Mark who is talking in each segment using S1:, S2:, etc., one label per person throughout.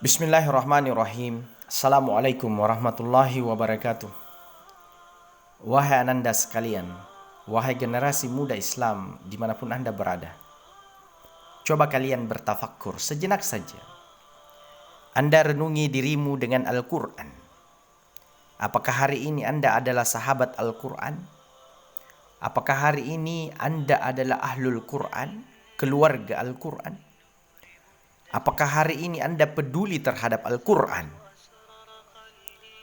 S1: Bismillahirrahmanirrahim. Assalamualaikum warahmatullahi wabarakatuh. Wahai ananda sekalian, wahai generasi muda Islam dimanapun Anda berada, coba kalian bertafakkur sejenak saja. Anda renungi dirimu dengan Al-Quran. Apakah hari ini Anda adalah sahabat Al-Quran? Apakah hari ini Anda adalah ahlul Quran, keluarga Al-Quran? Apakah hari ini Anda peduli terhadap Al-Quran?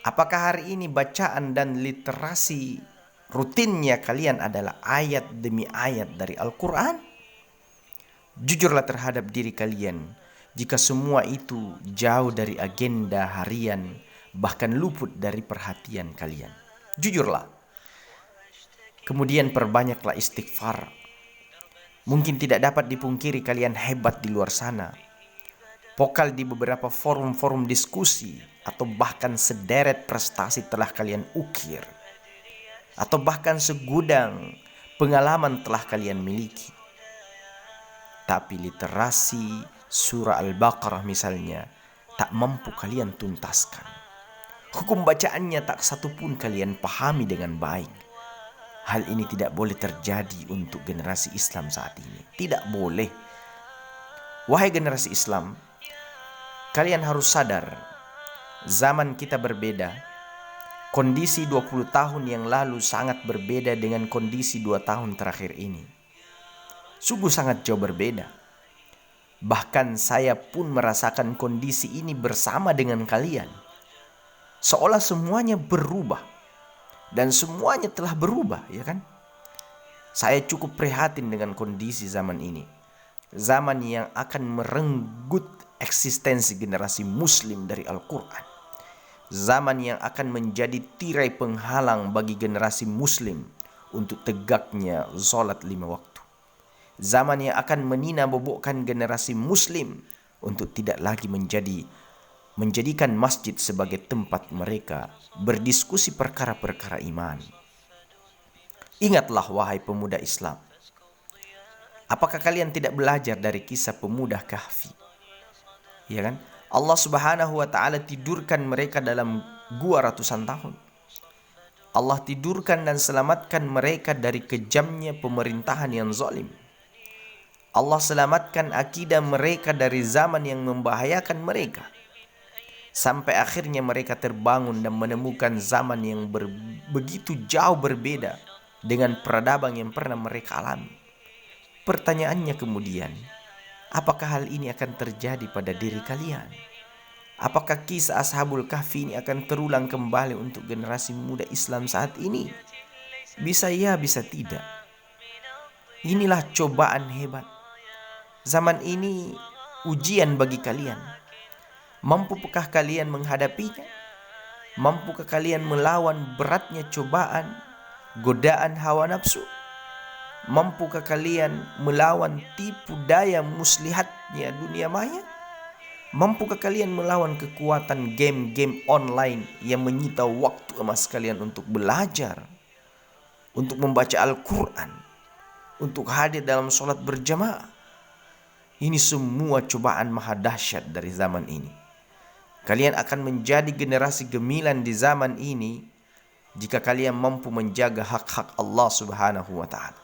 S1: Apakah hari ini bacaan dan literasi rutinnya kalian adalah ayat demi ayat dari Al-Quran? Jujurlah terhadap diri kalian jika semua itu jauh dari agenda harian, bahkan luput dari perhatian kalian. Jujurlah. Kemudian perbanyaklah istighfar. Mungkin tidak dapat dipungkiri kalian hebat di luar sana, vokal di beberapa forum-forum diskusi, atau bahkan sederet prestasi telah kalian ukir, atau bahkan segudang pengalaman telah kalian miliki. Tapi literasi surah Al-Baqarah misalnya tak mampu kalian tuntaskan. Hukum bacaannya tak satupun kalian pahami dengan baik. Hal ini tidak boleh terjadi untuk generasi Islam saat ini. Tidak boleh. Wahai generasi Islam, kalian harus sadar, zaman kita berbeda. Kondisi 20 tahun yang lalu sangat berbeda dengan kondisi 2 tahun terakhir ini. Sungguh sangat jauh berbeda. Bahkan saya pun merasakan kondisi ini bersama dengan kalian. Seolah semuanya berubah. Dan semuanya telah berubah, ya kan? Saya cukup prihatin dengan kondisi zaman ini. Zaman yang akan merenggut eksistensi generasi muslim dari Al-Quran. Zaman yang akan menjadi tirai penghalang bagi generasi muslim untuk tegaknya sholat 5 waktu. Zaman yang akan menina-bobokkan generasi muslim untuk tidak lagi menjadikan masjid sebagai tempat mereka berdiskusi perkara-perkara iman. Ingatlah wahai pemuda Islam. Apakah kalian tidak belajar dari kisah pemuda Kahfi? Ya kan? Allah Subhanahu wa taala tidurkan mereka dalam gua ratusan tahun. Allah tidurkan dan selamatkan mereka dari kejamnya pemerintahan yang zalim. Allah selamatkan akidah mereka dari zaman yang membahayakan mereka. Sampai akhirnya mereka terbangun dan menemukan zaman yang begitu jauh berbeda dengan peradaban yang pernah mereka alami. Pertanyaannya kemudian, apakah hal ini akan terjadi pada diri kalian? Apakah kisah Ashabul Kahfi ini akan terulang kembali untuk generasi muda Islam saat ini? Bisa ya, bisa tidak. Inilah cobaan hebat. Zaman ini ujian bagi kalian. Mampukah kalian menghadapinya? Mampukah kalian melawan beratnya cobaan, godaan hawa nafsu? Mampukah kalian melawan tipu daya muslihatnya dunia maya? Mampukah kalian melawan kekuatan game-game online yang menyita waktu emas kalian untuk belajar, untuk membaca Al-Quran, untuk hadir dalam sholat berjamaah? Ini semua cobaan maha dahsyat dari zaman ini. Kalian akan menjadi generasi gemilan di zaman ini jika kalian mampu menjaga hak-hak Allah Subhanahu wa ta'ala.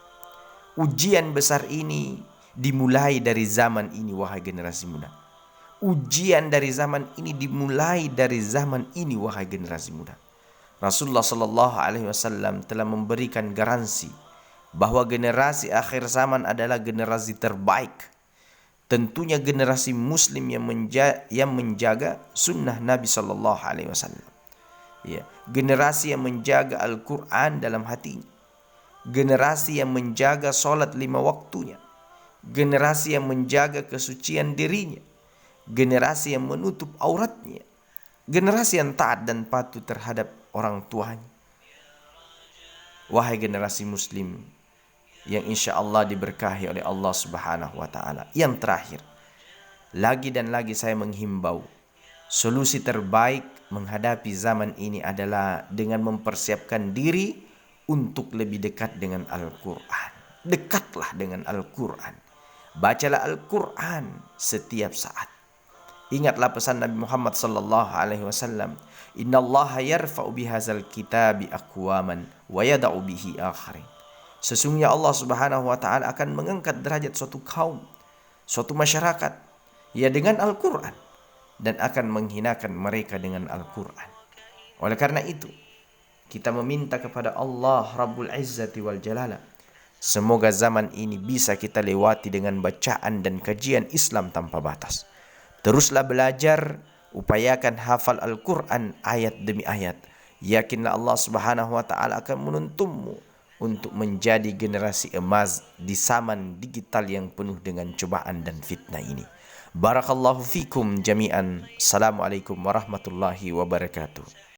S1: Ujian besar ini dimulai dari zaman ini, wahai generasi muda. Ujian dari zaman ini dimulai dari zaman ini, wahai generasi muda. Rasulullah sallallahu alaihi wasallam telah memberikan garansi bahwa generasi akhir zaman adalah generasi terbaik. Tentunya generasi muslim yang menjaga sunnah Nabi sallallahu alaihi wasallam. Ya, generasi yang menjaga Al-Quran dalam hatinya. Generasi yang menjaga sholat 5 waktunya. Generasi yang menjaga kesucian dirinya. Generasi yang menutup auratnya. Generasi yang taat dan patuh terhadap orang tuanya. Wahai generasi muslim yang insya Allah diberkahi oleh Allah Subhanahu wa ta'ala. Yang terakhir, lagi dan lagi saya menghimbau, solusi terbaik menghadapi zaman ini adalah dengan mempersiapkan diri untuk lebih dekat dengan Al-Quran. Dekatlah dengan Al-Quran. Bacalah Al-Quran setiap saat. Ingatlah pesan Nabi Muhammad sallallahu alaihi wasallam, "Innallaha yarfa'u bihadzal kitabi aqwaman wa yada'u bihi akharin." Sesungguhnya Allah Subhanahu wa taala akan mengangkat derajat suatu kaum, suatu masyarakat ya dengan Al-Qur'an, dan akan menghinakan mereka dengan Al-Qur'an. Oleh karena itu, kita meminta kepada Allah Rabbul Izzati wal Jalala, semoga zaman ini bisa kita lewati dengan bacaan dan kajian Islam tanpa batas. Teruslah belajar, upayakan hafal Al-Quran ayat demi ayat. Yakinlah Allah Subhanahu wa taala akan menuntunmu untuk menjadi generasi emas di zaman digital yang penuh dengan cobaan dan fitnah ini. Barakallahu fikum jami'an. Assalamualaikum warahmatullahi wabarakatuh.